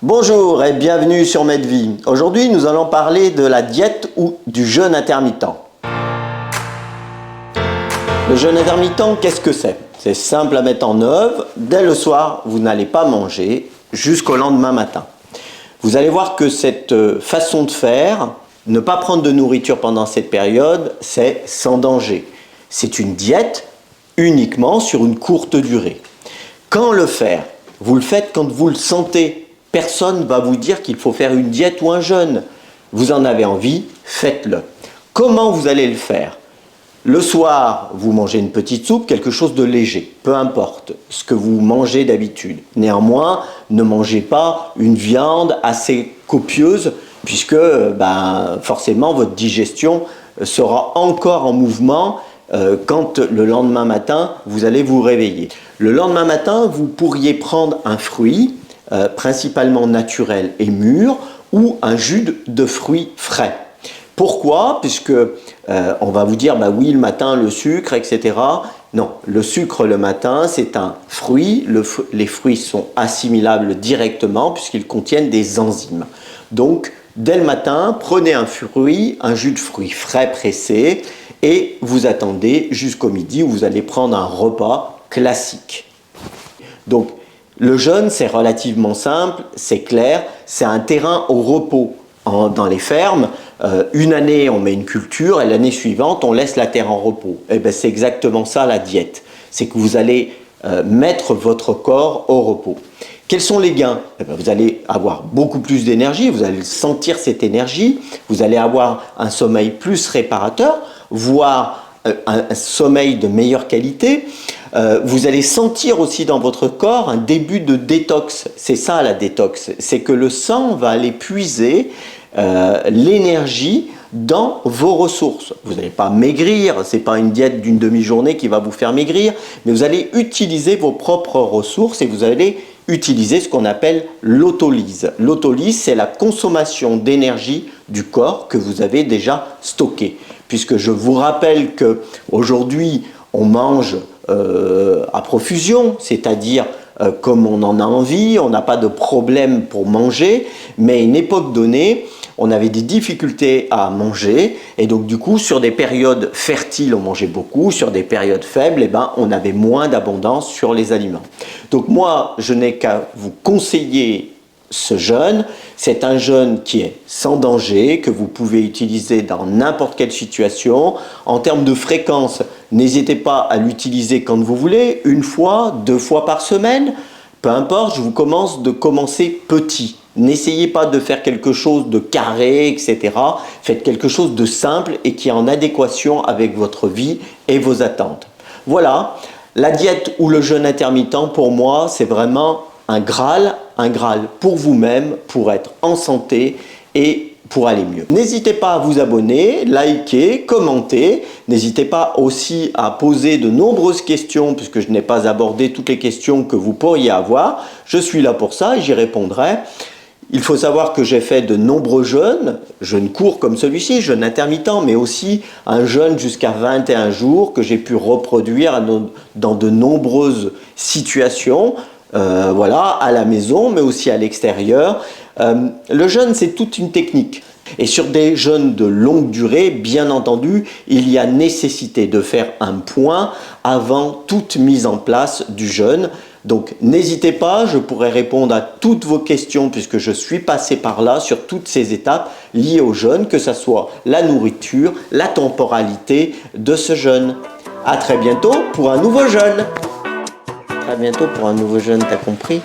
Bonjour et bienvenue sur Medvie. Aujourd'hui, nous allons parler de la diète ou du jeûne intermittent. Le jeûne intermittent, qu'est-ce que c'est? C'est simple à mettre en œuvre. Dès le soir, vous n'allez pas manger jusqu'au lendemain matin. Vous allez voir que cette façon de faire, ne pas prendre de nourriture pendant cette période, c'est sans danger. C'est une diète uniquement sur une courte durée. Quand le faire? Vous le faites quand vous le sentez. Personne ne va vous dire qu'il faut faire une diète ou un jeûne. Vous en avez envie, faites-le. Comment vous allez le faire? Le soir, vous mangez une petite soupe, quelque chose de léger, peu importe ce que vous mangez d'habitude. Néanmoins, ne mangez pas une viande assez copieuse, puisque forcément votre digestion sera encore en mouvement quand le lendemain matin, vous allez vous réveiller. Le lendemain matin, vous pourriez prendre un fruit, principalement naturel et mûr, ou un jus de fruits frais. Pourquoi? Puisque on va vous dire, oui, le matin, le sucre, etc. Non, le sucre le matin, c'est un fruit. Les fruits sont assimilables directement puisqu'ils contiennent des enzymes. Donc, dès le matin, prenez un fruit, un jus de fruits frais pressé, et vous attendez jusqu'au midi où vous allez prendre un repas classique. Donc, le jeûne, c'est relativement simple, c'est clair, c'est un terrain au repos dans les fermes. Une année, on met une culture et l'année suivante, on laisse la terre en repos. Et bien, c'est exactement ça la diète. C'est que vous allez mettre votre corps au repos. Quels sont les gains? Vous allez avoir beaucoup plus d'énergie, vous allez sentir cette énergie, vous allez avoir un sommeil plus réparateur, voire un sommeil de meilleure qualité. Vous allez sentir aussi dans votre corps un début de détox. C'est ça la détox, c'est que le sang va aller puiser l'énergie dans vos ressources. Vous n'allez pas maigrir, ce n'est pas une diète d'une demi-journée qui va vous faire maigrir, mais vous allez utiliser vos propres ressources et vous allez utiliser ce qu'on appelle l'autolyse. L'autolyse, c'est la consommation d'énergie du corps que vous avez déjà stocké. Puisque je vous rappelle qu'aujourd'hui, on mange à profusion, c'est-à-dire comme on en a envie, on n'a pas de problème pour manger, mais à une époque donnée, on avait des difficultés à manger, et donc du coup, sur des périodes fertiles, on mangeait beaucoup, sur des périodes faibles, on avait moins d'abondance sur les aliments. Donc moi, je n'ai qu'à vous conseiller ce jeûne. C'est un jeûne qui est sans danger, que vous pouvez utiliser dans n'importe quelle situation. En termes de fréquence, n'hésitez pas à l'utiliser quand vous voulez, 1 fois, 2 fois par semaine, peu importe, je vous conseille de commencer petit. N'essayez pas de faire quelque chose de carré, etc. Faites quelque chose de simple et qui est en adéquation avec votre vie et vos attentes. Voilà, la diète ou le jeûne intermittent, pour moi, c'est vraiment un Graal pour vous-même, pour être en santé et pour aller mieux. N'hésitez pas à vous abonner, liker, commenter. N'hésitez pas aussi à poser de nombreuses questions, puisque je n'ai pas abordé toutes les questions que vous pourriez avoir. Je suis là pour ça et j'y répondrai. Il faut savoir que j'ai fait de nombreux jeûnes courts comme celui-ci, jeûne intermittent, mais aussi un jeûne jusqu'à 21 jours que j'ai pu reproduire dans de nombreuses situations. À la maison, mais aussi à l'extérieur. Le jeûne, c'est toute une technique. Et sur des jeûnes de longue durée, bien entendu, il y a nécessité de faire un point avant toute mise en place du jeûne. Donc n'hésitez pas, je pourrai répondre à toutes vos questions puisque je suis passé par là sur toutes ces étapes liées au jeûne, que ce soit la nourriture, la temporalité de ce jeûne. À très bientôt pour un nouveau jeûne. À bientôt pour un nouveau jeûne, t'as compris?